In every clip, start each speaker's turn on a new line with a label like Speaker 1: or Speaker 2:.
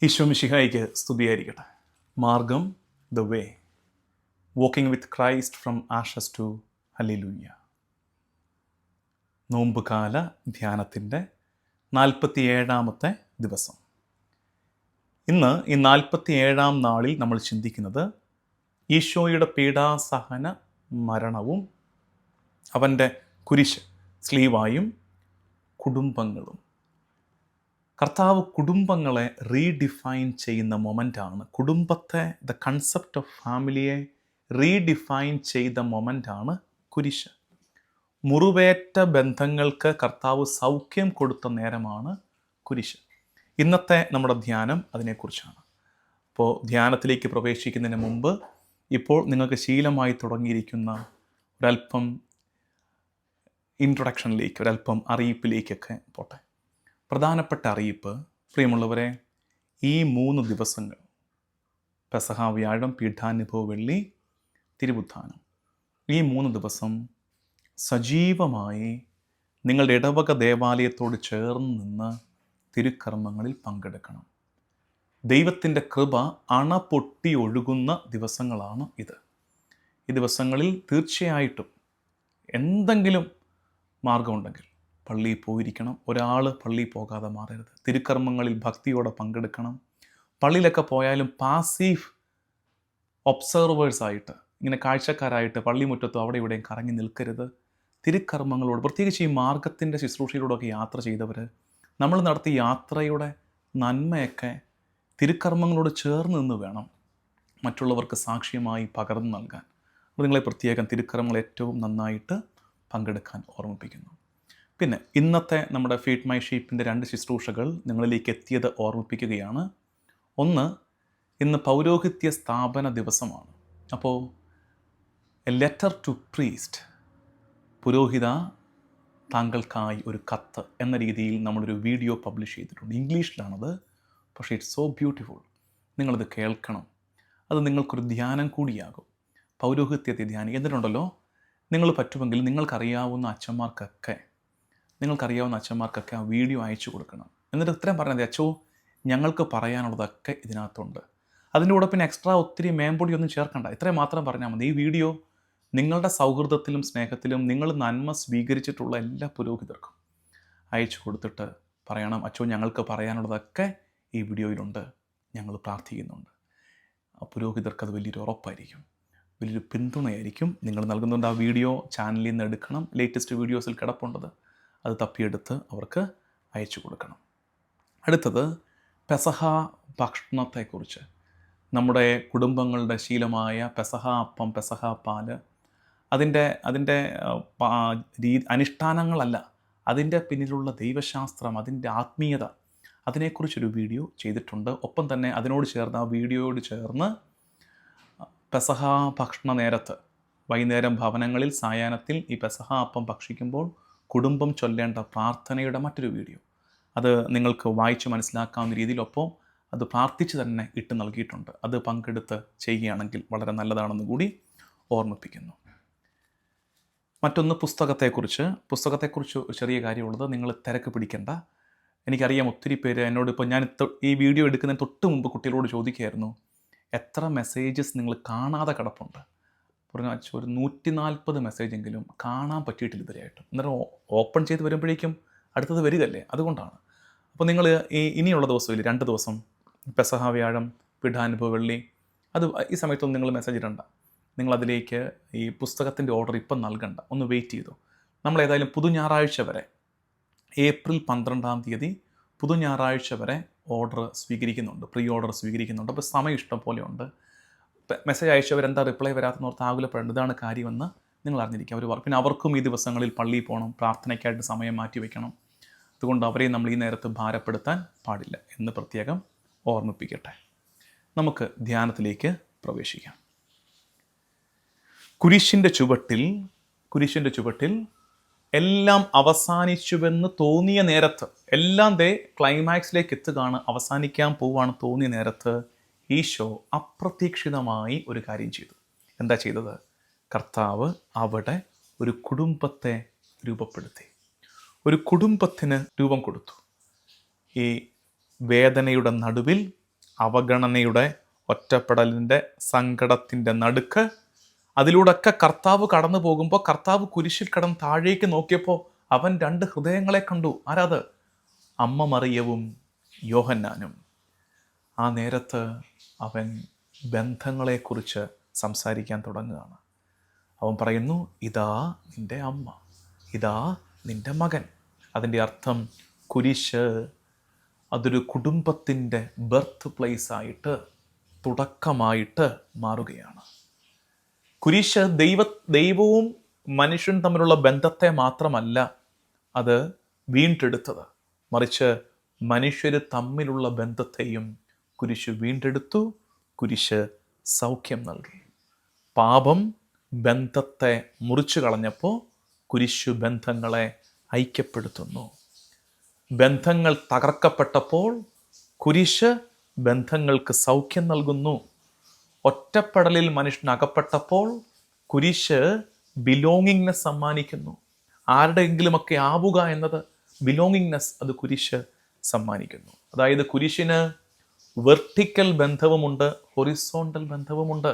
Speaker 1: ഈശോ മിശിഹായിക്ക് സ്തുതിയായിരിക്കട്ടെ. മാർഗം, the way, walking with Christ from ashes to hallelujah. നോമ്പുകാല ധ്യാനത്തിൻ്റെ 47-ാമത്തെ ദിവസം. ഇന്ന് ഈ 47-ാം നാളിൽ നമ്മൾ ചിന്തിക്കുന്നത് ഈശോയുടെ പീഡാസഹന മരണവും അവൻ്റെ കുരിശ് സ്ലീവായും കുടുംബങ്ങളും. കർത്താവ് കുടുംബങ്ങളെ റീഡിഫൈൻ ചെയ്യുന്ന മൊമെൻ്റാണ്. കുടുംബത്തെ, ദ കൺസെപ്റ്റ് ഓഫ് ഫാമിലിയെ റീഡിഫൈൻ ചെയ്ത മൊമെൻ്റാണ് കുരിശ്. മുറിവേറ്റ ബന്ധങ്ങൾക്ക് കർത്താവ് സൗഖ്യം കൊടുത്ത നേരമാണ് കുരിശ്. ഇന്നത്തെ നമ്മുടെ ധ്യാനം അതിനെക്കുറിച്ചാണ്. അപ്പോൾ ധ്യാനത്തിലേക്ക് പ്രവേശിക്കുന്നതിന് മുമ്പ് ഇപ്പോൾ നിങ്ങൾക്ക് ശീലമായി തുടങ്ങിയിരിക്കുന്ന ഒരല്പം ഇൻട്രൊഡക്ഷനിലേക്ക്, ഒരല്പം അറിയിപ്പിലേക്കൊക്കെ പോട്ടെ. പ്രധാനപ്പെട്ട അറിയിപ്പ്, പ്രിയമുള്ളവരെ, ഈ 3 ദിവസങ്ങൾ, പെസഹ വ്യാഴം, പീഠാനുഭവ വെള്ളി, തിരുവുത്ഥാനം, ഈ 3 ദിവസം സജീവമായി നിങ്ങളുടെ ഇടവക ദേവാലയത്തോട് ചേർന്ന് നിന്ന് തിരുക്കർമ്മങ്ങളിൽ പങ്കെടുക്കണം. ദൈവത്തിൻ്റെ കൃപ അണപൊട്ടി ഒഴുകുന്ന ദിവസങ്ങളാണ് ഇത്. ഈ ദിവസങ്ങളിൽ തീർച്ചയായിട്ടും എന്തെങ്കിലും മാർഗമുണ്ടെങ്കിൽ പള്ളിയിൽ പോയിരിക്കണം. ഒരാൾ പള്ളിയിൽ പോകാതെ മാറരുത്. തിരുക്കർമ്മങ്ങളിൽ ഭക്തിയോടെ പങ്കെടുക്കണം. പള്ളിയിലൊക്കെ പോയാലും പാസീവ് ഒബ്സർവേഴ്സായിട്ട്, ഇങ്ങനെ കാഴ്ചക്കാരായിട്ട് പള്ളിമുറ്റത്തും അവിടെ ഇവിടെയും കറങ്ങി നിൽക്കരുത്. തിരുക്കർമ്മങ്ങളോട്, പ്രത്യേകിച്ച് ഈ മാർഗത്തിൻ്റെ ശുശ്രൂഷയിലൂടെയൊക്കെ യാത്ര ചെയ്തവർ, നമ്മൾ നടത്തിയ യാത്രയുടെ നന്മയൊക്കെ തിരുക്കർമ്മങ്ങളോട് ചേർന്ന് നിന്ന് വേണം മറ്റുള്ളവർക്ക് സാക്ഷ്യമായി പകർന്നു നൽകാൻ. അപ്പോൾ നിങ്ങളെ പ്രത്യേകം തിരുക്കർമ്മങ്ങൾ ഏറ്റവും നന്നായിട്ട് പങ്കെടുക്കാൻ ഓർമ്മിപ്പിക്കുന്നു. പിന്നെ ഇന്നത്തെ നമ്മുടെ ഫീഡ് മൈ ഷീപ്പിൻ്റെ 2 ശുശ്രൂഷകൾ നിങ്ങളിലേക്ക് എത്തിയത് ഓർമ്മിപ്പിക്കുകയാണ്. ഒന്ന്, ഇന്ന് പൗരോഹിത്യ സ്ഥാപന ദിവസമാണ്. അപ്പോൾ എ ലെറ്റർ ടു പ്രീസ്റ്റ്, പുരോഹിത താങ്കൾക്കായി ഒരു കത്ത് എന്ന രീതിയിൽ നമ്മളൊരു വീഡിയോ പബ്ലിഷ് ചെയ്തിട്ടുണ്ട്. ഇംഗ്ലീഷിലാണത്, പക്ഷേ ഇറ്റ്സ് സോ ബ്യൂട്ടിഫുൾ. നിങ്ങളത് കേൾക്കണം. അത് നിങ്ങൾക്കൊരു ധ്യാനം കൂടിയാകും. പൗരോഹിത്യത്തെ ധ്യാനം എന്നിട്ടുണ്ടല്ലോ, നിങ്ങൾ പറ്റുമെങ്കിൽ നിങ്ങൾക്കറിയാവുന്ന അച്ഛന്മാർക്കൊക്കെ ആ വീഡിയോ അയച്ചു കൊടുക്കണം. എന്നിട്ട് ഇത്രയും പറഞ്ഞത്, അച്ഛോ ഞങ്ങൾക്ക് പറയാനുള്ളതൊക്കെ ഇതിനകത്തുണ്ട്, അതിൻ്റെ കൂടെ പിന്നെ എക്സ്ട്രാ ഒത്തിരി മേമ്പൊടിയൊന്നും ചേർക്കണ്ട, ഇത്രയും മാത്രം പറഞ്ഞാൽ മതി. ഈ വീഡിയോ നിങ്ങളുടെ സൗഹൃദത്തിലും സ്നേഹത്തിലും നിങ്ങൾ നന്മ സ്വീകരിച്ചിട്ടുള്ള എല്ലാ പുരോഹിതർക്കും അയച്ചു കൊടുത്തിട്ട് പറയണം, അച്ഛോ ഞങ്ങൾക്ക് പറയാനുള്ളതൊക്കെ ഈ വീഡിയോയിലുണ്ട്, ഞങ്ങൾ പ്രാർത്ഥിക്കുന്നുണ്ട്. ആ പുരോഹിതർക്ക് അത് വലിയൊരു ഉറപ്പായിരിക്കും, വലിയൊരു പിന്തുണയായിരിക്കും. നിങ്ങൾ നൽകുന്നുണ്ട്. ആ വീഡിയോ ചാനലിൽ നിന്ന് എടുക്കണം. ലേറ്റസ്റ്റ് വീഡിയോസിൽ കിടപ്പുണ്ടത്, അത് തപ്പിയെടുത്ത് അവർക്ക് അയച്ചു കൊടുക്കണം. അടുത്തത്, പെസഹ ഭക്ഷണത്തെക്കുറിച്ച്. നമ്മുടെ കുടുംബങ്ങളുടെ ശീലമായ പെസഹ അപ്പം, പെസഹ പാല്, അതിൻ്റെ അനുഷ്ഠാനങ്ങളല്ല, അതിൻ്റെ പിന്നിലുള്ള ദൈവശാസ്ത്രം, അതിൻ്റെ ആത്മീയത, അതിനെക്കുറിച്ചൊരു വീഡിയോ ചെയ്തിട്ടുണ്ട്. ഒപ്പം തന്നെ അതിനോട് ചേർന്ന്, ആ വീഡിയോയോട് ചേർന്ന്, പെസഹ ഭക്ഷണ നേരത്ത് വൈകുന്നേരം ഭവനങ്ങളിൽ സായാഹ്നത്തിൽ ഈ പെസഹ അപ്പം ഭക്ഷിക്കുമ്പോൾ കുടുംബം ചൊല്ലേണ്ട പ്രാർത്ഥനയുടെ മറ്റൊരു വീഡിയോ, അത് നിങ്ങൾക്ക് വായിച്ച് മനസ്സിലാക്കാവുന്ന രീതിയിലൊപ്പം അത് പ്രാർത്ഥിച്ച് തന്നെ ഇട്ട് നൽകിയിട്ടുണ്ട്. അത് പങ്കെടുത്ത് ചെയ്യുകയാണെങ്കിൽ വളരെ നല്ലതാണെന്ന് കൂടി ഓർമ്മിപ്പിക്കുന്നു. മറ്റൊന്ന്, പുസ്തകത്തെക്കുറിച്ച് ഒരു ചെറിയ കാര്യമുള്ളത്. നിങ്ങൾ തിരക്ക് പിടിക്കേണ്ട. എനിക്കറിയാം ഒത്തിരി പേര് എന്നോട്, ഇപ്പോൾ ഞാൻ ഈ വീഡിയോ എടുക്കുന്നതിന് തൊട്ട് മുമ്പ് കുട്ടികളോട് ചോദിക്കുകയായിരുന്നു, എത്ര മെസ്സേജസ് നിങ്ങൾ കാണാതെ കിടപ്പുണ്ട്. പറഞ്ഞു, ഒരു 140 മെസ്സേജെങ്കിലും കാണാൻ പറ്റിയിട്ടില്ല ഇതുവരെയായിട്ടും. അന്നേരം ഓപ്പൺ ചെയ്ത് വരുമ്പോഴേക്കും അടുത്തത് വരികയല്ലേ, അതുകൊണ്ടാണ്. അപ്പോൾ നിങ്ങൾ ഇനിയുള്ള ദിവസമില്ല, 2 ദിവസം, പെസഹ വ്യാഴം, പീഠാനുഭവ വെള്ളി, അത് ഈ സമയത്തൊന്നും നിങ്ങൾ മെസ്സേജ് ഇടണ്ട. നിങ്ങളതിലേക്ക് ഈ പുസ്തകത്തിൻ്റെ ഓർഡർ ഇപ്പം നൽകണ്ട, ഒന്ന് വെയിറ്റ് ചെയ്തു. നമ്മൾ ഏതായാലും പുതു ഞായറാഴ്ച വരെ, ഏപ്രിൽ 12-ാം തീയതി പുതു ഞായറാഴ്ച വരെ ഓർഡർ സ്വീകരിക്കുന്നുണ്ട്, പ്രീ ഓർഡർ സ്വീകരിക്കുന്നുണ്ട്. അപ്പോൾ സമയം ഇഷ്ടം പോലെ ഉണ്ട്. മെസ്സേജ് അയച്ചവരെന്താ റിപ്ലൈ വരാത്തെന്നോർത്ത് ആകുലപ്പെടേണ്ട, ഇതാണ് കാര്യമെന്ന് നിങ്ങൾ അറിഞ്ഞിരിക്കുക. പിന്നെ അവർക്കും ഈ ദിവസങ്ങളിൽ പള്ളിയിൽ പോകണം, പ്രാർത്ഥനയ്ക്കായിട്ട് സമയം മാറ്റി വയ്ക്കണം. അതുകൊണ്ട് അവരെയും നമ്മൾ ഈ നേരത്ത് ഭാരപ്പെടുത്താൻ പാടില്ല എന്ന് പ്രത്യേകം ഓർമ്മിപ്പിക്കട്ടെ. നമുക്ക് ധ്യാനത്തിലേക്ക് പ്രവേശിക്കാം. കുരിശിൻ്റെ ചുവട്ടിൽ എല്ലാം അവസാനിച്ചുവെന്ന് തോന്നിയ നേരത്ത്, എല്ലാം ക്ലൈമാക്സിലേക്ക് എത്തുകയാണ്, അവസാനിക്കാൻ പോവുകയാണ് തോന്നിയ നേരത്ത്, ഈശോ അപ്രതീക്ഷിതമായി ഒരു കാര്യം ചെയ്തു. എന്താ ചെയ്തത്? കർത്താവ് അവിടെ ഒരു കുടുംബത്തെ രൂപപ്പെടുത്തി, ഒരു കുടുംബത്തിന് രൂപം കൊടുത്തു. ഈ വേദനയുടെ നടുവിൽ അവഗണനയുടെ, ഒറ്റപ്പെടലിൻ്റെ, സങ്കടത്തിൻ്റെ നടുക്ക്, അതിലൂടെയൊക്കെ കർത്താവ് കടന്നു പോകുമ്പോൾ കർത്താവ് കുരിശിൽ കടന്ന് താഴേക്ക് നോക്കിയപ്പോൾ അവൻ 2 ഹൃദയങ്ങളെ കണ്ടു. ആരാത്? അമ്മ മറിയവും യോഹന്നാനും. ആ നേരത്ത് അവൻ ബന്ധങ്ങളെക്കുറിച്ച് സംസാരിക്കാൻ തുടങ്ങുകയാണ്. അവൻ പറയുന്നു, ഇതാ നിൻ്റെ അമ്മ, ഇതാ നിൻ്റെ മകൻ. അതിൻ്റെ അർത്ഥം കുരിശ് അതൊരു കുടുംബത്തിൻ്റെ ബർത്ത് പ്ലേസായിട്ട്, തുടക്കമായിട്ട് മാറുകയാണ്. കുരിശ് ദൈവവും മനുഷ്യൻ തമ്മിലുള്ള ബന്ധത്തെ മാത്രമല്ല അത് വീണ്ടെടുത്തത്, മറിച്ച് മനുഷ്യർ തമ്മിലുള്ള ബന്ധത്തെയും കുരിശ് വീണ്ടെടുത്തു. കുരിശ് സൗഖ്യം നൽകി. പാപം ബന്ധത്തെ മുറിച്ചു കളഞ്ഞപ്പോൾ കുരിശു ബന്ധങ്ങളെ ഐക്യപ്പെടുത്തുന്നു. ബന്ധങ്ങൾ തകർക്കപ്പെട്ടപ്പോൾ കുരിശ് ബന്ധങ്ങൾക്ക് സൗഖ്യം നൽകുന്നു. ഒറ്റപ്പെടലിൽ മനുഷ്യൻ അകപ്പെട്ടപ്പോൾ കുരിശ് ബിലോങ്ങിങ്നെസ് സമ്മാനിക്കുന്നു. ആരുടെയെങ്കിലുമൊക്കെ ആവുക എന്നത് ബിലോങ്ങിങ്നെസ്, അത് കുരിശ് സമ്മാനിക്കുന്നു. അതായത് കുരിശിന് വെർട്ടിക്കൽ ബന്ധവുമുണ്ട്, ഹൊറിസോണ്ടൽ ബന്ധവുമുണ്ട്.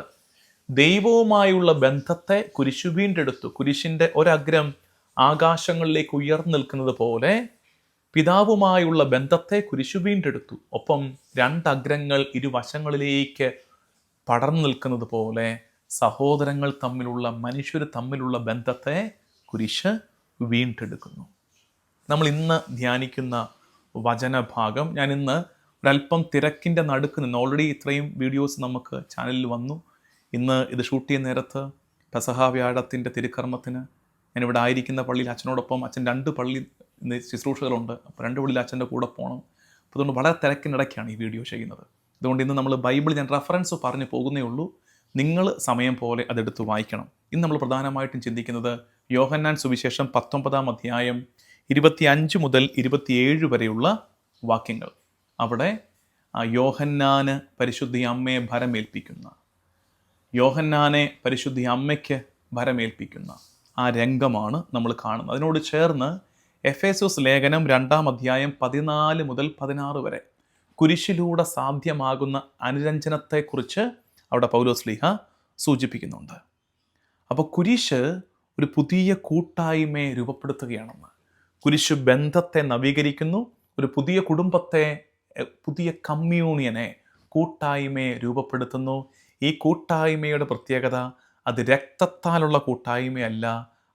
Speaker 1: ദൈവവുമായുള്ള ബന്ധത്തെ കുരിശു വീണ്ടെടുത്തു. കുരിശിൻ്റെ ഒരഗ്രം ആകാശങ്ങളിലേക്ക് ഉയർന്നു നിൽക്കുന്നത് പോലെ പിതാവുമായുള്ള ബന്ധത്തെ കുരിശു വീണ്ടെടുത്തു. ഒപ്പം 2 അഗ്രങ്ങൾ ഇരുവശങ്ങളിലേക്ക് പടർന്നു നിൽക്കുന്നത് പോലെ സഹോദരങ്ങൾ തമ്മിലുള്ള, മനുഷ്യർ തമ്മിലുള്ള ബന്ധത്തെ കുരിശ് വീണ്ടെടുക്കുന്നു. നമ്മൾ ഇന്ന് ധ്യാനിക്കുന്ന വചനഭാഗം, ഞാൻ ഇന്ന് ഒരല്പം തിരക്കിൻ്റെ നടുക്ക് നിന്ന്, ഓൾറെഡി ഇത്രയും വീഡിയോസ് നമുക്ക് ചാനലിൽ വന്നു. ഇന്ന് ഇത് ഷൂട്ട് ചെയ്യുന്ന നേരത്ത് പെസഹ വ്യാഴത്തിൻ്റെ തിരുക്കർമ്മത്തിന് ഞാനിവിടെ ആയിരിക്കുന്ന പള്ളിയിൽ അച്ഛനോടൊപ്പം, അച്ഛൻ 2 പള്ളി ശുശ്രൂഷകളുണ്ട്, അപ്പോൾ 2 പള്ളിയിൽ അച്ഛൻ്റെ കൂടെ പോകണം. അപ്പോൾ അതുകൊണ്ട് വളരെ തിരക്കിനിടയ്ക്കാണ് ഈ വീഡിയോ ചെയ്യുന്നത്. അതുകൊണ്ട് ഇന്ന് നമ്മൾ ബൈബിൾ ഞാൻ റെഫറൻസ് പറഞ്ഞു പോകുന്നേ ഉള്ളൂ. നിങ്ങൾ സമയം പോലെ അതെടുത്ത് വായിക്കണം. ഇന്ന് നമ്മൾ പ്രധാനമായിട്ടും ചിന്തിക്കുന്നത് യോഹന്നാൻ സുവിശേഷം 19-ാം അധ്യായം 25 മുതൽ 27 വരെയുള്ള വാക്യങ്ങൾ. അവിടെ യോഹന്നാന് പരിശുദ്ധി അമ്മയെ ഭരമേൽപ്പിക്കുന്ന, യോഹന്നാനെ പരിശുദ്ധി അമ്മയ്ക്ക് ഭരമേൽപ്പിക്കുന്ന ആ രംഗമാണ് നമ്മൾ കാണുന്നത്. അതിനോട് ചേർന്ന് എഫേസോസ് ലേഖനം 2-ാം അധ്യായം 14 മുതൽ 16 വരെ കുരിശിലൂടെ സാധ്യമാകുന്ന അനുരഞ്ജനത്തെക്കുറിച്ച് അവിടെ പൗലോസ്ലീഹ സൂചിപ്പിക്കുന്നുണ്ട്. അപ്പോൾ കുരിശ് ഒരു പുതിയ കൂട്ടായ്മയെ രൂപപ്പെടുത്തുകയാണെന്ന്. കുരിശ് ബന്ധത്തെ നവീകരിക്കുന്നു, ഒരു പുതിയ കുടുംബത്തെ, പുതിയ കമ്മ്യൂണിയനെ, കൂട്ടായ്മയെ രൂപപ്പെടുത്തുന്നു. ഈ കൂട്ടായ്മയുടെ പ്രത്യേകത അത് രക്തത്താലുള്ള കൂട്ടായ്മയല്ല,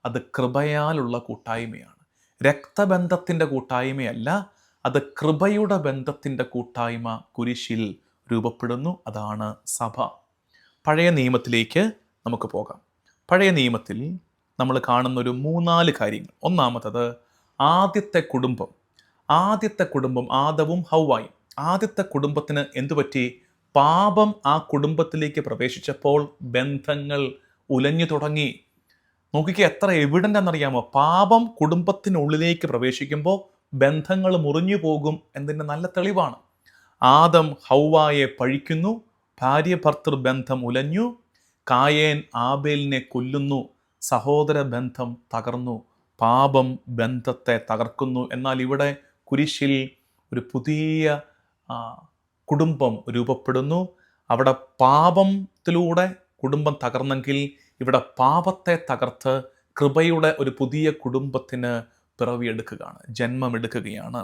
Speaker 1: അത് കൃപയാലുള്ള കൂട്ടായ്മയാണ്. രക്തബന്ധത്തിൻ്റെ കൂട്ടായ്മയല്ല, അത് കൃപയുടെ ബന്ധത്തിൻ്റെ കൂട്ടായ്മ കുരിശിൽ രൂപപ്പെടുന്നു. അതാണ് സഭ. പഴയ നിയമത്തിലേക്ക് നമുക്ക് പോകാം. പഴയ നിയമത്തിൽ നമ്മൾ കാണുന്നൊരു 3-4 കാര്യങ്ങൾ. ഒന്നാമത്തത് ആദ്യത്തെ കുടുംബം ആദവും ഹൗവായും. ആദ്യത്തെ കുടുംബത്തിന് എന്തു പറ്റി? പാപം ആ കുടുംബത്തിലേക്ക് പ്രവേശിച്ചപ്പോൾ ബന്ധങ്ങൾ ഉലഞ്ഞു തുടങ്ങി. നോക്കിക്കുക, എത്ര എവിഡൻ്റ് എന്നറിയാമോ? പാപം കുടുംബത്തിനുള്ളിലേക്ക് പ്രവേശിക്കുമ്പോൾ ബന്ധങ്ങൾ മുറിഞ്ഞു പോകും എന്നതിൻ്റെ നല്ല തെളിവാണ്. ആദം ഹൗവായെ പഴിക്കുന്നു, ഭാര്യ ഭർത്തൃ ബന്ധം ഉലഞ്ഞു, കായേൻ ആബേലിനെ കൊല്ലുന്നു, സഹോദര ബന്ധം തകർന്നു, പാപം ബന്ധത്തെ തകർക്കുന്നു. എന്നാൽ ഇവിടെ കുരിശിൽ ഒരു പുതിയ കുടുംബം രൂപപ്പെടുന്നു. അവിടെ പാപത്തിലൂടെ കുടുംബം തകർന്നെങ്കിൽ ഇവിടെ പാപത്തെ തകർത്ത് കൃപയുടെ ഒരു പുതിയ കുടുംബത്തിന് പിറവിയെടുക്കുകയാണ്, ജന്മമെടുക്കുകയാണ്.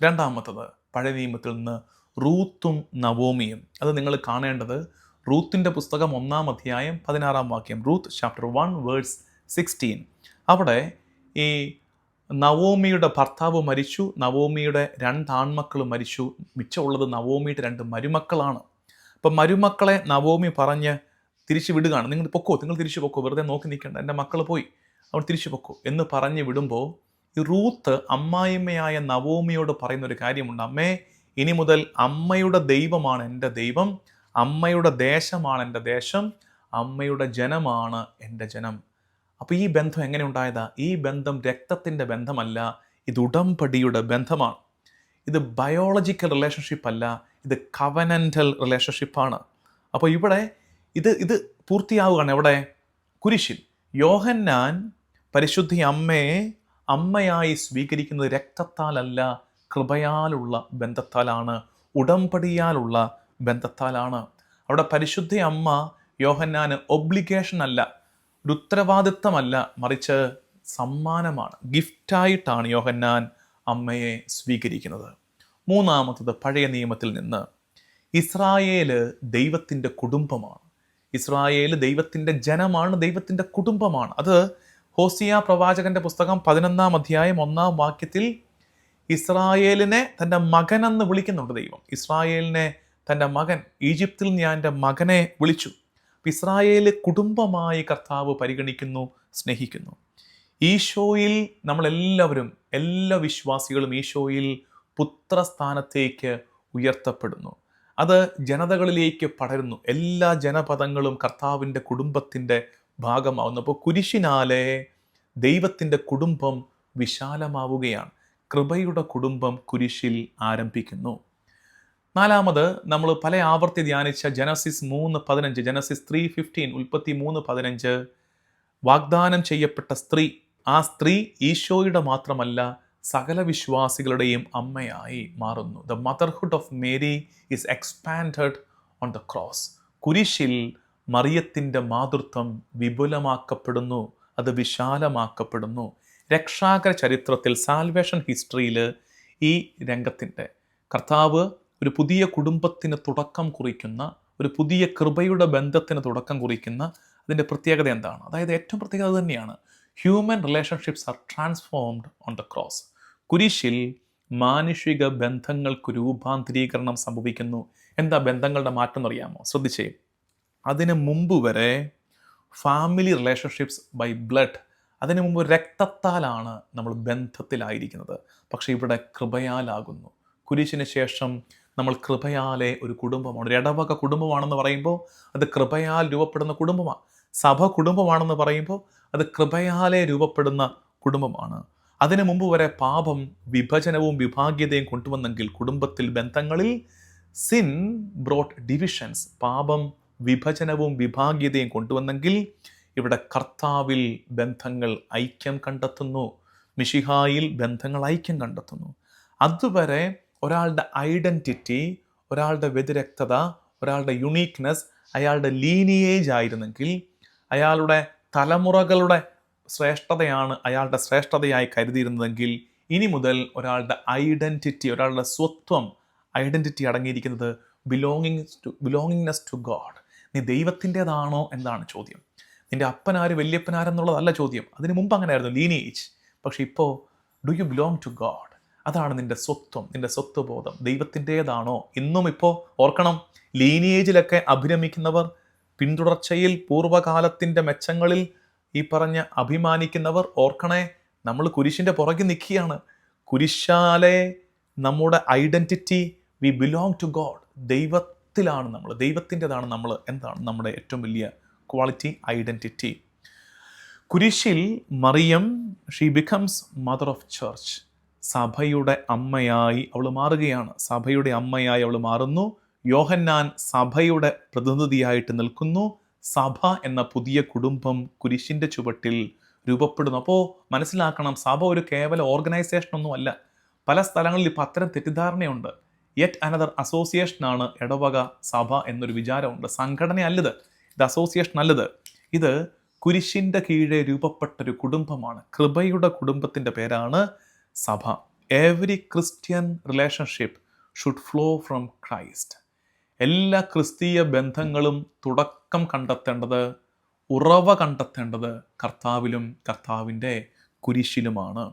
Speaker 1: രണ്ടാമത്തത്, പഴയ നിയമത്തിൽ നിന്ന് റൂത്തും നവോമിയും. അത് നിങ്ങൾ കാണേണ്ടത് റൂത്തിൻ്റെ പുസ്തകം 1-ാം അധ്യായം 16-ാം വാക്യം. Ruth chapter 1 verse 16. അവിടെ ഈ നവോമിയുടെ ഭർത്താവ് മരിച്ചു, നവോമിയുടെ 2 ആൺമക്കൾ മരിച്ചു, മിച്ചമുള്ളത് നവോമിയുടെ 2 മരുമക്കളാണ്. അപ്പം മരുമക്കളെ നവോമി പറഞ്ഞ് തിരിച്ചു വിടുകയാണ്. നിങ്ങൾ തിരിച്ചു പൊക്കോ, വെറുതെ നോക്കി നിൽക്കേണ്ട, എൻ്റെ മക്കൾ പോയി, അവൻ തിരിച്ചു പൊക്കോ എന്ന് പറഞ്ഞ് വിടുമ്പോൾ ഈ റൂത്ത് അമ്മായിമ്മയായ നവോമിയോട് പറയുന്നൊരു കാര്യമുണ്ട്. അമ്മേ, ഇനി മുതൽ അമ്മയുടെ ദൈവമാണ് എൻ്റെ ദൈവം, അമ്മയുടെ ദേശമാണ് എൻ്റെ ദേശം, അമ്മയുടെ ജനമാണ് എൻ്റെ ജനം. അപ്പോൾ ഈ ബന്ധം എങ്ങനെ ഉണ്ടായതാ? ഈ ബന്ധം രക്തത്തിൻ്റെ ബന്ധമല്ല, ഇത് ഉടമ്പടിയുടെ ബന്ധമാണ്. ഇത് ബയോളജിക്കൽ റിലേഷൻഷിപ്പ് അല്ല, ഇത് കവനൻ്റൽ റിലേഷൻഷിപ്പാണ്. അപ്പോൾ ഇവിടെ ഇത് പൂർത്തിയാവുകയാണ് എവിടെ? കുരിശിൽ. യോഹന്നാൻ പരിശുദ്ധി അമ്മയെ അമ്മയായി സ്വീകരിക്കുന്നത് രക്തത്താലല്ല, കൃപയാലുള്ള ബന്ധത്താലാണ്. ഉടമ്പടിയാലുള്ള ബന്ധത്താലാണ്. അവിടെ പരിശുദ്ധ അമ്മ യോഹന്നാന് ഒബ്ലിഗേഷൻ അല്ല, ഒരു ഉത്തരവാദിത്തമല്ല, മറിച്ച് സമ്മാനമാണ്. ഗിഫ്റ്റായിട്ടാണ് യോഹന്നാൻ അമ്മയെ സ്വീകരിക്കുന്നത്. മൂന്നാമത്തത്, പഴയ നിയമത്തിൽ നിന്ന് ഇസ്രായേല് ദൈവത്തിൻ്റെ കുടുംബമാണ്. ഇസ്രായേൽ ദൈവത്തിൻ്റെ ജനമാണ്, ദൈവത്തിൻ്റെ കുടുംബമാണ്. അത് ഹോസിയ പ്രവാചകന്റെ പുസ്തകം 11-ാം അധ്യായം 1-ാം വാക്യത്തിൽ ഇസ്രായേലിനെ തൻ്റെ മകനെന്ന് വിളിക്കുന്നുണ്ട് ദൈവം. ഇസ്രായേലിനെ തൻ്റെ മകൻ, ഈജിപ്തിൽ ഞാൻ എൻ്റെ മകനെ വിളിച്ചു. ഇസ്രായേല് കുടുംബമായി കർത്താവ് പരിഗണിക്കുന്നു, സ്നേഹിക്കുന്നു. ഈശോയിൽ നമ്മളെല്ലാവരും, എല്ലാ വിശ്വാസികളും ഈശോയിൽ പുത്രസ്ഥാനത്തേക്ക് ഉയർത്തപ്പെടുന്നു. അത് ജനതകളിലേക്ക് പടരുന്നു. എല്ലാ ജനപദങ്ങളും കർത്താവിൻ്റെ കുടുംബത്തിൻ്റെ ഭാഗമാവുന്നു. അപ്പോൾ കുരിശിനാലെ ദൈവത്തിൻ്റെ കുടുംബം വിശാലമാവുകയാണ്. കൃപയുടെ കുടുംബം കുരിശിൽ ആരംഭിക്കുന്നു. നാലാമത്, നമ്മൾ പല ആവർത്തി ധ്യാനിച്ച ജനസിസ് 3:15, ജനസിസ് 3:15, ഉൽപ്പത്തി 3:15, വാഗ്ദാനം ചെയ്യപ്പെട്ട സ്ത്രീ. ആ സ്ത്രീ ഈശോയുടെ മാത്രമല്ല, സകല വിശ്വാസികളുടെയും അമ്മയായി മാറുന്നു. The motherhood of Mary is expanded on the cross. കുരിശിൽ മറിയത്തിൻ്റെ മാതൃത്വം വിപുലമാക്കപ്പെടുന്നു, അത് വിശാലമാക്കപ്പെടുന്നു. രക്ഷാകര ചരിത്രത്തിൽ, സാൽവേഷൻ ഹിസ്റ്ററിയിൽ ഈ രംഗത്തിൻ്റെ കർത്താവ് ഒരു പുതിയ കുടുംബത്തിന് തുടക്കം കുറിക്കുന്ന, ഒരു പുതിയ കൃപയുടെ ബന്ധത്തിന് തുടക്കം കുറിക്കുന്ന അതിൻ്റെ പ്രത്യേകത എന്താണ്? അതായത് ഏറ്റവും പ്രത്യേകത തന്നെയാണ്, human relationships R transformed on the cross. കുരിശിൽ മാനുഷിക ബന്ധങ്ങൾക്ക് രൂപാന്തരീകരണം സംഭവിക്കുന്നു. എന്താ ബന്ധങ്ങളുടെ മാറ്റം എന്നറിയാമോ? ശ്രദ്ധിച്ചേ. അതിന് മുമ്പ് വരെ ഫാമിലി റിലേഷൻഷിപ്സ് ബൈ ബ്ലഡ്, അതിനു മുമ്പ് രക്തത്താലാണ് നമ്മൾ ബന്ധത്തിലായിരിക്കുന്നത്. പക്ഷേ ഇവിടെ കൃപയാലാകുന്നു. കുരിശിന് ശേഷം നമ്മൾ കൃപയാലെ ഒരു കുടുംബമാണ്. ഒരു ഇടവക കുടുംബമാണെന്ന് പറയുമ്പോൾ അത് കൃപയാൽ രൂപപ്പെടുന്ന കുടുംബമാണ്. സഭ കുടുംബമാണെന്ന് പറയുമ്പോൾ അത് കൃപയാലെ രൂപപ്പെടുന്ന കുടുംബമാണ്. അതിനു മുമ്പ് വരെ പാപം വിഭജനവും വിഭാഗീയതയും കൊണ്ടുവന്നെങ്കിൽ, കുടുംബത്തിൽ ബന്ധങ്ങളിൽ സിൻ ബ്രോട്ട് ഡിവിഷൻസ്, പാപം വിഭജനവും വിഭാഗീയതയും കൊണ്ടുവന്നെങ്കിൽ, ഇവിടെ കർത്താവിൽ ബന്ധങ്ങൾ ഐക്യം കണ്ടെത്തുന്നു. മിശിഹായിൽ ബന്ധങ്ങൾ ഐക്യം കണ്ടെത്തുന്നു. അതുവരെ ഒരാളുടെ ഐഡൻറ്റിറ്റി, ഒരാളുടെ വ്യതിരക്തത, ഒരാളുടെ യുണീക്നെസ്, അയാളുടെ ലീനിയേജ് ആയിരുന്നെങ്കിൽ, അയാളുടെ തലമുറകളുടെ ശ്രേഷ്ഠതയാണ് അയാളുടെ ശ്രേഷ്ഠതയായി കരുതിയിരുന്നതെങ്കിൽ, ഇനി മുതൽ ഒരാളുടെ ഐഡൻറ്റിറ്റി, ഒരാളുടെ സ്വത്വം, ഐഡൻറ്റിറ്റി അടങ്ങിയിരിക്കുന്നത് ബിലോങ്ങിങ്നെസ് ടു ഗോഡ്. നീ ദൈവത്തിൻ്റെതാണോ എന്നാണ് ചോദ്യം. നിൻ്റെ അപ്പനാര് വല്യപ്പനാരെന്നുള്ളതല്ല ചോദ്യം. അതിന് മുമ്പ് അങ്ങനെയായിരുന്നു, ലീനിയേജ്. പക്ഷെ ഇപ്പോൾ do you belong to God? അതാണ് നിൻ്റെ സ്വത്വം, നിൻ്റെ സ്വത്വബോധം ദൈവത്തിൻ്റെതാണോ? ഇന്നും ഇപ്പോൾ ഓർക്കണം, ലീനിയേജിലൊക്കെ അഭിരമിക്കുന്നവർ, പിന്തുടർച്ചയിൽ പൂർവ്വകാലത്തിൻ്റെ മെച്ചങ്ങളിൽ ഈ പറഞ്ഞ അഭിമാനിക്കുന്നവർ, ഓർക്കണേ, നമ്മൾ കുരിശിൻ്റെ പുറകിൽ നിൽക്കുകയാണ്. കുരിശാലെ നമ്മുടെ identity, we belong to God. ദൈവത്തിലാണ് നമ്മൾ, ദൈവത്തിൻ്റെതാണ് നമ്മൾ. എന്താണ് നമ്മുടെ ഏറ്റവും വലിയ ക്വാളിറ്റി? ഐഡൻറ്റിറ്റി. കുരിശിൽ Mariyam, she becomes mother of church. സഭയുടെ അമ്മയായി അവൾ മാറുകയാണ്. സഭയുടെ അമ്മയായി അവൾ മാറുന്നു. യോഹന്നാൻ സഭയുടെ പ്രതിനിധിയായിട്ട് നിൽക്കുന്നു. സഭ എന്ന പുതിയ കുടുംബം കുരിശിൻ്റെ ചുവട്ടിൽ രൂപപ്പെടുന്നു. അപ്പോൾ മനസ്സിലാക്കണം, സഭ ഒരു കേവല ഓർഗനൈസേഷൻ ഒന്നും അല്ല. പല സ്ഥലങ്ങളിൽ ഇപ്പോൾ അത്തരം തെറ്റിദ്ധാരണയുണ്ട്. യെറ്റ് അനദർ അസോസിയേഷനാണ് ഇടവക സഭ എന്നൊരു വിചാരമുണ്ട്. സംഘടന അല്ലത്, ഇത് അസോസിയേഷൻ അല്ലത്. ഇത് കുരിശിൻ്റെ കീഴെ രൂപപ്പെട്ടൊരു കുടുംബമാണ്. കൃപയുടെ കുടുംബത്തിൻ്റെ പേരാണ് സഭ. Every Christian relationship should flow from Christ. എല്ലാ ക്രിസ്തീയ ബന്ധങ്ങളും തുടക്കം കണ്ടെത്തേണ്ടത്, ഉറവ കണ്ടെത്തേണ്ടത് കർത്താവിലും കർത്താവിൻ്റെ കുരിശിലുമാണ്.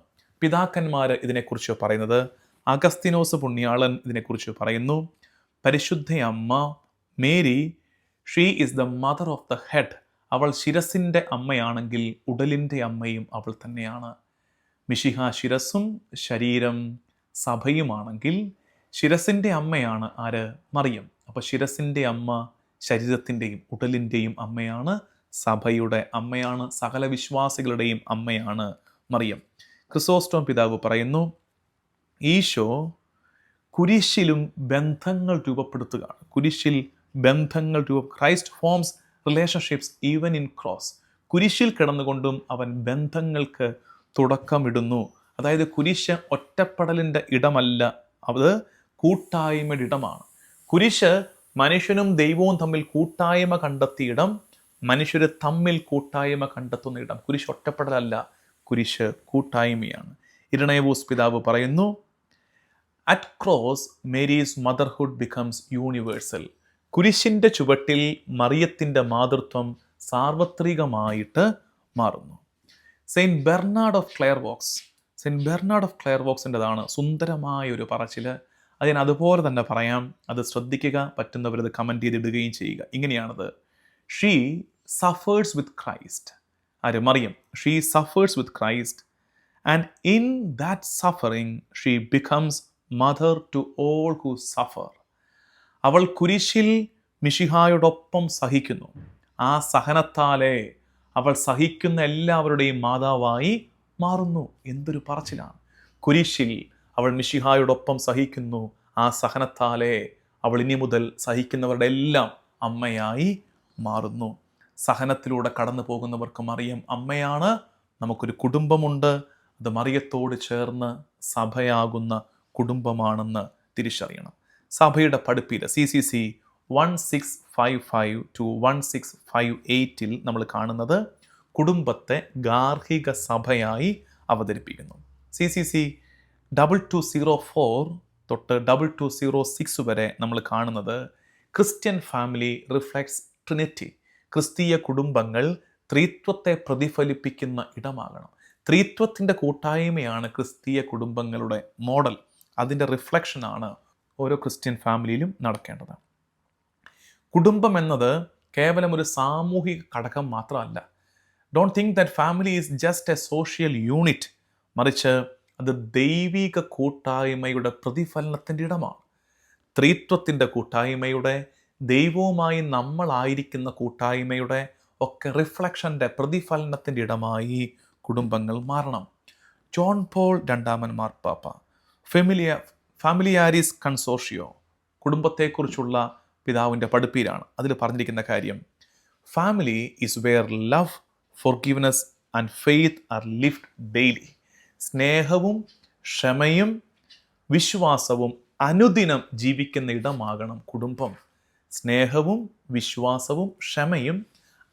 Speaker 1: പിതാക്കന്മാർ ഇതിനെക്കുറിച്ച് പറയുന്നത്, അഗസ്തിനോസ് പുണ്യാളൻ ഇതിനെക്കുറിച്ച് പറയുന്നു, പരിശുദ്ധ അമ്മ Mary, she is the mother of the head. അവൾ ശിരസിൻ്റെ അമ്മയാണെങ്കിൽ ഉടലിൻ്റെ അമ്മയും അവൾ തന്നെയാണ്. മിശിഹ ശിരസും ശരീരം സഭയുമാണെങ്കിൽ ശിരസിൻ്റെ അമ്മയാണ് ആര്? മറിയം. അപ്പോൾ ശിരസിൻ്റെ അമ്മ ശരീരത്തിൻ്റെയും ഉടലിൻ്റെയും അമ്മയാണ്, സഭയുടെ അമ്മയാണ്, സകല വിശ്വാസികളുടെയും അമ്മയാണ് മറിയം. ക്രിസോസ്റ്റോം പിതാവ് പറയുന്നു, ഈശോ കുരിശിലും ബന്ധങ്ങൾ രൂപപ്പെടുത്തുകയാണ്. കുരിശിൽ ബന്ധങ്ങൾ Christ forms relationships even in cross. കുരിശിൽ കിടന്നുകൊണ്ടും അവൻ ബന്ധങ്ങൾക്ക് തുടക്കമിടുന്നു. അതായത് കുരിശ് ഒറ്റപ്പെടലിൻ്റെ ഇടമല്ല, അത് കൂട്ടായ്മയുടെ ഇടമാണ്. കുരിശ് മനുഷ്യനും ദൈവവും തമ്മിൽ കൂട്ടായ്മ കണ്ടെത്തിയ ഇടം, മനുഷ്യർ തമ്മിൽ കൂട്ടായ്മ കണ്ടെത്തുന്ന ഇടം. കുരിശ് ഒറ്റപ്പെടലല്ല, കുരിശ് കൂട്ടായ്മയാണ്. ഇരണേവൂസ് പിതാവ് പറയുന്നു, at cross Mary's motherhood becomes universal. കുരിശിൻ്റെ ചുവട്ടിൽ മറിയത്തിൻ്റെ മാതൃത്വം സാർവത്രികമായിട്ട് മാറുന്നു. സെയിൻറ്റ് ബെർണാഡ് ഓഫ് ക്ലെയർവോക്സിൻ്റെതാണ് സുന്ദരമായ ഒരു പറച്ചിൽ. അത് ഞാൻ അതുപോലെ തന്നെ പറയാം, അത് ശ്രദ്ധിക്കുക, പറ്റുന്നവരത് കമൻറ്റ് ചെയ്തിടുകയും ചെയ്യുക. ഇങ്ങനെയാണത്: ഷീ സഫേഴ്സ് വിത്ത് ക്രൈസ്റ്റ്. ആര്? Mariyam. She സഫേഴ്സ് with Christ and in that suffering she becomes mother to all who Zafar. അവൾ കുരിശിൽ മിശിഹായോടൊപ്പം സഹിക്കുന്നു. ആ സഹനത്താലെ അവൾ സഹിക്കുന്ന എല്ലാവരുടെയും മാതാവായി മാറുന്നു. എന്തൊരു പറച്ചിലാണ്! കുരിശിൽ അവൾ മിശിഹായോടൊപ്പം സഹിക്കുന്നു. ആ സഹനത്താലെ അവൾ ഇനി മുതൽ സഹിക്കുന്നവരുടെ എല്ലാം അമ്മയായി മാറുന്നു. സഹനത്തിലൂടെ കടന്നു പോകുന്നവർക്ക് മറിയം അമ്മയാണ്. നമുക്കൊരു കുടുംബമുണ്ട്, അത് മറിയത്തോട് ചേർന്ന് സഭയാകുന്ന കുടുംബമാണെന്ന് തിരിച്ചറിയണം. സഭയുടെ പഠിപ്പിൽ CCC 1655 to 1658 നമ്മൾ കാണുന്നത് കുടുംബത്തെ ഗാർഹിക സഭയായി അവതരിപ്പിക്കുന്നു. CCC 2204 തൊട്ട് 2206 വരെ നമ്മൾ കാണുന്നത് ക്രിസ്ത്യൻ ഫാമിലി റിഫ്ലെക്ട്സ് ട്രിനിറ്റി. ക്രിസ്തീയ കുടുംബങ്ങൾ ത്രിത്വത്തെ പ്രതിഫലിപ്പിക്കുന്ന ഇടമാകണം. ത്രിത്വത്തിൻ്റെ കൂട്ടായ്മയാണ് ക്രിസ്തീയ കുടുംബങ്ങളുടെ മോഡൽ. അതിൻ്റെ റിഫ്ലക്ഷനാണ് ഓരോ ക്രിസ്ത്യൻ ഫാമിലിയിലും നടക്കേണ്ടത്. കുടുംബം എന്നത് കേവലം ഒരു സാമൂഹിക ഘടകം മാത്രമല്ല. Don't think that family is just A social unit. മറിച്ച് അത് ദൈവിക കൂട്ടായ്മയുടെ പ്രതിഫലനത്തിൻ്റെ ഇടമാണ്. ത്രിത്വത്തിൻ്റെ കൂട്ടായ്മയുടെ, ദൈവവുമായി നമ്മളായിരിക്കുന്ന കൂട്ടായ്മയുടെ ഒക്കെ റിഫ്ലക്ഷൻ്റെ പ്രതിഫലനത്തിൻ്റെ ഇടമായി കുടുംബങ്ങൾ മാറണം. ജോൺ പോൾ രണ്ടാമൻ മാർപ്പാപ്പ ഫാമിലിയാരിസ് കൺസോർഷ്യോ കുടുംബത്തെക്കുറിച്ചുള്ള പിതാവിൻ്റെ പഠിപ്പീരാണ്. അതിൽ പറഞ്ഞിരിക്കുന്ന കാര്യം, family is wear love, forgiveness and faith R lived daily. സ്നേഹവും ക്ഷമയും വിശ്വാസവും അനുദിനം ജീവിക്കുന്ന ഇടമാകണം കുടുംബം. സ്നേഹവും വിശ്വാസവും ക്ഷമയും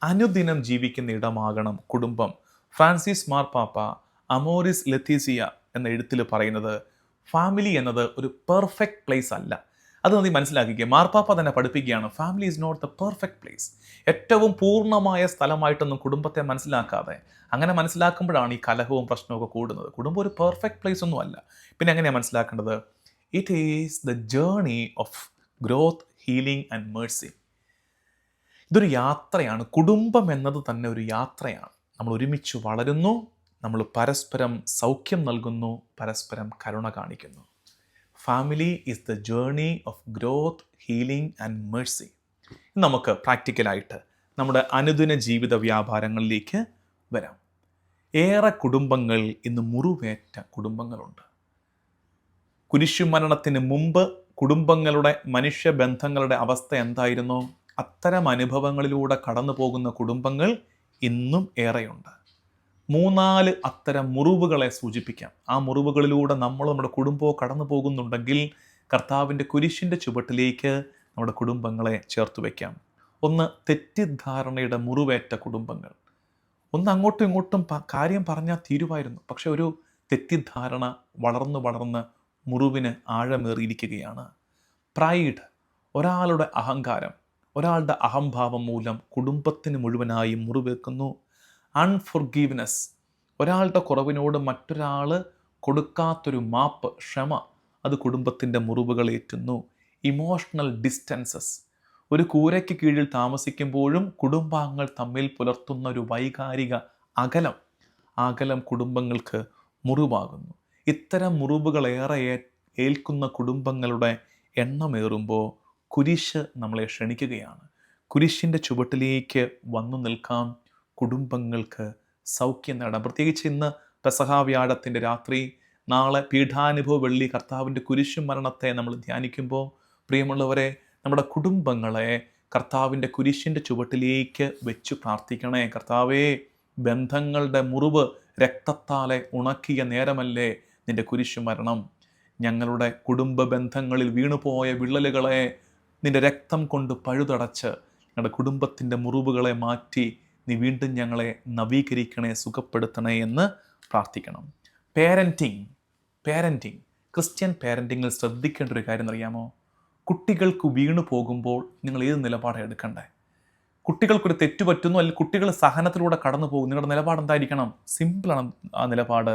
Speaker 1: അനുദിനം ജീവിക്കുന്ന ഇടമാകണം കുടുംബം. ഫ്രാൻസിസ് മാർപ്പാപ്പ അമോറിസ് ലെത്തീസിയ എന്ന എഴുത്തിൽ പറയുന്നത്, ഫാമിലി എന്നത് ഒരു പെർഫെക്റ്റ് പ്ലേസ് അല്ല. അത് നീ മനസ്സിലാക്കിക്കുക. മാർപ്പാപ്പ തന്നെ പഠിപ്പിക്കുകയാണ്, family is not the perfect place. ഏറ്റവും പൂർണ്ണമായ സ്ഥലമായിട്ടൊന്നും കുടുംബത്തെ മനസ്സിലാക്കാതെ, അങ്ങനെ മനസ്സിലാക്കുമ്പോഴാണ് ഈ കലഹവും പ്രശ്നമൊക്കെ കൂടുന്നത്. കുടുംബം ഒരു പെർഫെക്റ്റ് പ്ലേസ് ഒന്നും അല്ല. പിന്നെ എങ്ങനെയാണ് മനസ്സിലാക്കേണ്ടത്? It is the journey of growth, healing and Mercy. ഇതൊരു യാത്രയാണ്. കുടുംബം എന്നത് തന്നെ ഒരു യാത്രയാണ്. നമ്മൾ ഒരുമിച്ച് വളരുന്നു, നമ്മൾ പരസ്പരം സൗഖ്യം നൽകുന്നു, പരസ്പരം കരുണ കാണിക്കുന്നു. Family is the journey of growth, healing and Mercy. നമുക്ക് പ്രാക്ടിക്കലായിട്ട് നമ്മുടെ അനുദിന ജീവിത വ്യാപാരങ്ങളിലേക്ക് വരാം. ഏറെ കുടുംബങ്ങൾ ഇന്ന് മുറിവേറ്റ കുടുംബങ്ങളുണ്ട്. കുരിശുമരണത്തിന് മുമ്പ് കുടുംബങ്ങളുടെ മനുഷ്യബന്ധങ്ങളുടെ അവസ്ഥ എന്തായിരുന്നു? അത്തരം അനുഭവങ്ങളിലൂടെ കടന്നു പോകുന്ന കുടുംബങ്ങൾ ഇന്നും ഏറെയുണ്ട്. 3-4 അത്തരം മുറിവുകളെ സൂചിപ്പിക്കാം. ആ മുറിവുകളിലൂടെ നമ്മൾ നമ്മുടെ കുടുംബവും കടന്നു പോകുന്നുണ്ടെങ്കിൽ കർത്താവിൻ്റെ കുരിശിൻ്റെ ചുവട്ടിലേക്ക് നമ്മുടെ കുടുംബങ്ങളെ ചേർത്ത് വയ്ക്കാം. ഒന്ന്, തെറ്റിദ്ധാരണയുടെ മുറിവേറ്റ കുടുംബങ്ങൾ. ഒന്ന് അങ്ങോട്ടും ഇങ്ങോട്ടും കാര്യം പറഞ്ഞാൽ തീരുമായിരുന്നു, പക്ഷെ ഒരു തെറ്റിദ്ധാരണ വളർന്ന് മുറിവിന് ആഴമേറിയിരിക്കുകയാണ്. പ്രൈഡ്, ഒരാളുടെ അഹങ്കാരം, ഒരാളുടെ അഹംഭാവം മൂലം കുടുംബത്തിന് മുഴുവനായി മുറിവേൽക്കുന്നു. അൺഫോർഗീവ്നെസ്, ഒരാളുടെ കുറവിനോട് മറ്റൊരാൾ കൊടുക്കാത്തൊരു മാപ്പ്, ക്ഷമ, അത് കുടുംബത്തിൻ്റെ മുറിവുകൾ ഏറ്റുന്നു. ഇമോഷണൽ ഡിസ്റ്റൻസസ്, ഒരു കൂരയ്ക്ക് കീഴിൽ താമസിക്കുമ്പോഴും കുടുംബാംഗങ്ങൾ തമ്മിൽ പുലർത്തുന്ന ഒരു വൈകാരിക അകലം കുടുംബങ്ങൾക്ക് മുറിവാകുന്നു. ഇത്തരം മുറിവുകളേറെ ഏൽക്കുന്ന കുടുംബങ്ങളുടെ എണ്ണമേറുമ്പോൾ കുരിശ് നമ്മളെ ക്ഷണിക്കുകയാണ്. കുരിശിൻ്റെ ചുവട്ടിലേക്ക് വന്നു നിൽക്കാം, കുടുംബങ്ങൾക്ക് സൗഖ്യം നേടാം. പ്രത്യേകിച്ച് ഇന്ന് പെസഹാ വ്യാഴത്തിൻ്റെ രാത്രി, നാളെ പീഠാനുഭവ വെള്ളി കർത്താവിൻ്റെ കുരിശു മരണത്തെ നമ്മൾ ധ്യാനിക്കുമ്പോൾ, പ്രിയമുള്ളവരെ, നമ്മുടെ കുടുംബങ്ങളെ കർത്താവിൻ്റെ കുരിശിൻ്റെ ചുവട്ടിലേക്ക് വെച്ച് പ്രാർത്ഥിക്കണേ. കർത്താവേ, ബന്ധങ്ങളുടെ മുറിവ് രക്തത്താലെ ഉണക്കിയ നേരമല്ലേ നിൻ്റെ കുരിശു മരണം. ഞങ്ങളുടെ കുടുംബ ബന്ധങ്ങളിൽ വീണുപോയ വിള്ളലുകളെ നിന്റെ രക്തം കൊണ്ട് പഴുതടച്ച് ഞങ്ങളുടെ കുടുംബത്തിൻ്റെ മുറിവുകളെ മാറ്റി നീ വീണ്ടും ഞങ്ങളെ നവീകരിക്കണേ, സുഖപ്പെടുത്തണേ എന്ന് പ്രാർത്ഥിക്കണം. പേരൻറ്റിങ് ക്രിസ്ത്യൻ പേരൻറ്റിങ്ങിൽ ശ്രദ്ധിക്കേണ്ട ഒരു കാര്യം അറിയാമോ? കുട്ടികൾക്ക് വീണു പോകുമ്പോൾ നിങ്ങൾ ഏത് നിലപാടാണ് എടുക്കണ്ടേ? കുട്ടികൾക്കൊരു തെറ്റ് പറ്റുന്നു, അല്ലെങ്കിൽ കുട്ടികൾ സഹനത്തിലൂടെ കടന്നു പോകും, നിങ്ങളുടെ നിലപാട് എന്തായിരിക്കണം? സിമ്പിളാണ് ആ നിലപാട്.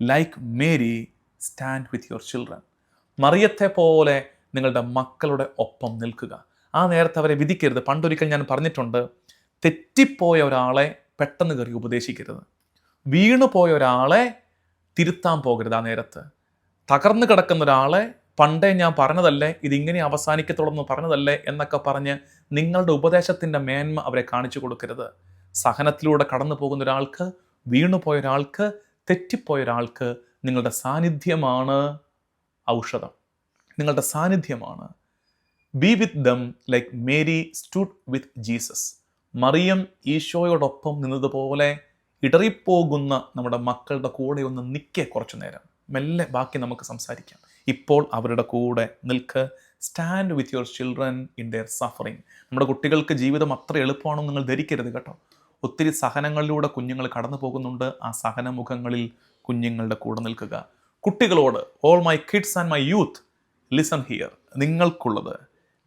Speaker 1: Like Mary, stand with your children. മറിയത്തെ പോലെ നിങ്ങളുടെ മക്കളുടെ ഒപ്പം നിൽക്കുക. ആ നേരത്തെ അവരെ വിധിക്കരുത്. പണ്ടൊരിക്കൽ ഞാൻ പറഞ്ഞിട്ടുണ്ട്, തെറ്റിപ്പോയ ഒരാളെ പെട്ടെന്ന് കയറി ഉപദേശിക്കരുത്. വീണുപോയ ഒരാളെ തിരുത്താൻ പോകരുത്. ആ നേരത്ത് തകർന്നു കിടക്കുന്ന ഒരാളെ പണ്ടേ ഞാൻ പറഞ്ഞതല്ലേ, ഇതിങ്ങനെ അവസാനിക്കത്തുള്ളൂ പറഞ്ഞതല്ലേ എന്നൊക്കെ പറഞ്ഞ് നിങ്ങളുടെ ഉപദേശത്തിൻ്റെ മേന്മ അവരെ കാണിച്ചു കൊടുക്കരുത്. സഹനത്തിലൂടെ കടന്നു പോകുന്ന ഒരാൾക്ക്, വീണുപോയ ഒരാൾക്ക്, തെറ്റിപ്പോയ ഒരാൾക്ക് നിങ്ങളുടെ സാന്നിധ്യമാണ് ഔഷധം, നിങ്ങളുടെ സാന്നിധ്യമാണ്. Be with them like Mary stood with Jesus. മറിയം ഈശോയോടൊപ്പം നിന്നതുപോലെ ഇടറിപ്പോകുന്ന നമ്മുടെ മക്കളുടെ കൂടെ ഒന്ന് നിൽക്കേ കുറച്ചു നേരം. മെല്ലെ ബാക്കി നമുക്ക് സംസാരിക്കാം. ഇപ്പോൾ അവരുടെ കൂടെ നിൽക്ക്. Stand with your children in there suffering. നമ്മുടെ കുട്ടികൾക്ക് ജീവിതം അത്ര എളുപ്പമാണെന്ന് നിങ്ങൾ ധരിക്കരുത് കേട്ടോ. ഒത്തിരി സഹനങ്ങളിലൂടെ കുഞ്ഞുങ്ങൾ കടന്നു പോകുന്നുണ്ട്. ആ സഹനമുഖങ്ങളിൽ കുഞ്ഞുങ്ങളുടെ കൂടെ നിൽക്കുക. കുട്ടികളോട്, all my kids and my youth, listen here. നിങ്ങൾക്കുള്ളത്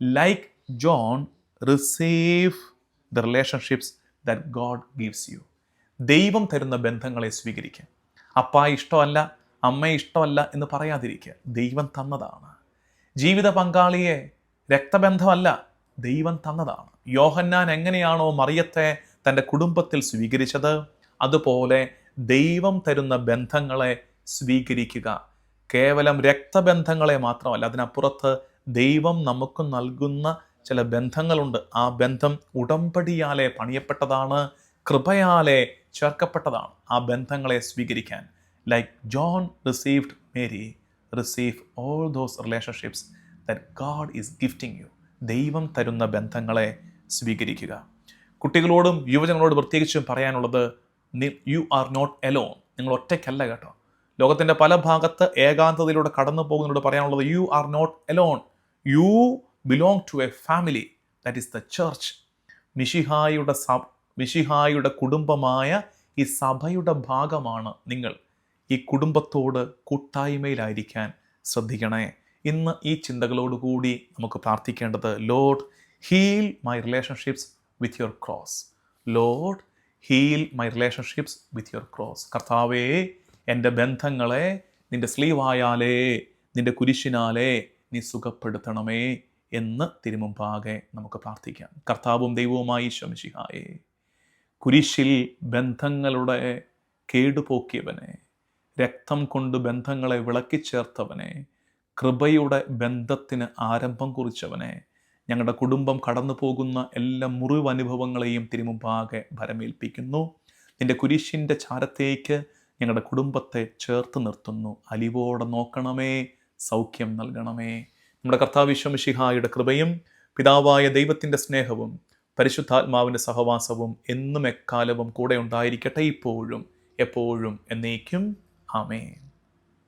Speaker 1: like John receive the relationships that God gives you. ദൈവം തരുന്ന ബന്ധങ്ങളെ സ്വീകരിക്കുക. അപ്പായെ ഇഷ്ടമല്ല, അമ്മയെ ഇഷ്ടമല്ല എന്ന് പറയാതിരിക്കുക. ദൈവം തന്നതാണ്. ജീവിത പങ്കാളിയെ രക്തബന്ധമല്ല, ദൈവം തന്നതാണ്. യോഹന്നാൻ എങ്ങനെയാണോ മറിയത്തെ തൻ്റെ കുടുംബത്തിൽ സ്വീകരിച്ചത്, അതുപോലെ ദൈവം തരുന്ന ബന്ധങ്ങളെ സ്വീകരിക്കുക. കേവലം രക്തബന്ധങ്ങളെ മാത്രമല്ല, അതിനപ്പുറത്ത് ദൈവം നമുക്ക് നൽകുന്ന ചില ബന്ധങ്ങളുണ്ട്. ആ ബന്ധം ഉടമ്പടിയാലെ പണിയപ്പെട്ടതാണ്, കൃപയാലെ ചേർക്കപ്പെട്ടതാണ്. ആ ബന്ധങ്ങളെ സ്വീകരിക്കാൻ like John received Mary, receive all those relationships that God is gifting U. ദൈവം തരുന്ന ബന്ധങ്ങളെ സ്വീകരിക്കുക. കുട്ടികളോടും യുവജനങ്ങളോടും പ്രത്യേകിച്ചും പറയാനുള്ളത്, യു ആർ നോട്ട് എലോൺ. നിങ്ങൾ ഒറ്റയ്ക്കല്ല കേട്ടോ. ലോകത്തിൻ്റെ പല ഭാഗത്ത് ഏകാന്തതയിലൂടെ കടന്നു പോകുന്നതിനോട് പറയാനുള്ളത്, you are not Elon. U belong to A family, that is the church. മിശിഹായുടെ കുടുംബമായ ഈ സഭയുടെ ഭാഗമാണ് നിങ്ങൾ. ഈ കുടുംബത്തോട് കൂട്ടായ്മയിലായിരിക്കാൻ ശ്രദ്ധിക്കണേ. ഇന്ന് ഈ ചിന്തകളോടുകൂടി നമുക്ക് പ്രാർത്ഥിക്കേണ്ടത്, Lord heal my relationships with your cross. Lord heal my relationships with your cross. കർത്താവേ, എൻ്റെ ബന്ധങ്ങളെ നിൻ്റെ സ്ലീവായാലേ, നിൻ്റെ കുരിശിനാലേ നീ സുഖപ്പെടുത്തണമേ എന്ന് തിരുമുമ്പാകെ നമുക്ക് പ്രാർത്ഥിക്കാം. കർത്താവും ദൈവവുമായി ഈശോ മിശിഹായേ, കുരിശിൽ ബന്ധങ്ങളുടെ കേടുപോക്കിയവനെ, രക്തം കൊണ്ട് ബന്ധങ്ങളെ വിളക്കിച്ചേർത്തവനെ, കൃപയുടെ ബന്ധത്തിന് ആരംഭം കുറിച്ചവനെ, ഞങ്ങളുടെ കുടുംബം കടന്നു പോകുന്ന എല്ലാ മുറിവനുഭവങ്ങളെയും തിരുമുമ്പാകെ ഭരമേൽപ്പിക്കുന്നു. നിൻ്റെ കുരിശിൻ്റെ ചാരത്തേക്ക് ഞങ്ങളുടെ കുടുംബത്തെ ചേർത്ത് നിർത്തുന്നു. അലിവോടെ നോക്കണമേ, സൗഖ്യം നൽകണമേ. നമ്മുടെ കർത്താവ് ഈശോ മിശിഹായുടെ കൃപയും പിതാവായ ദൈവത്തിൻ്റെ സ്നേഹവും പരിശുദ്ധാത്മാവിൻ്റെ സഹവാസവും എന്നും എക്കാലവും കൂടെ ഉണ്ടായിരിക്കട്ടെ, ഇപ്പോഴും എപ്പോഴും എന്നേക്കും. ആമേൻ.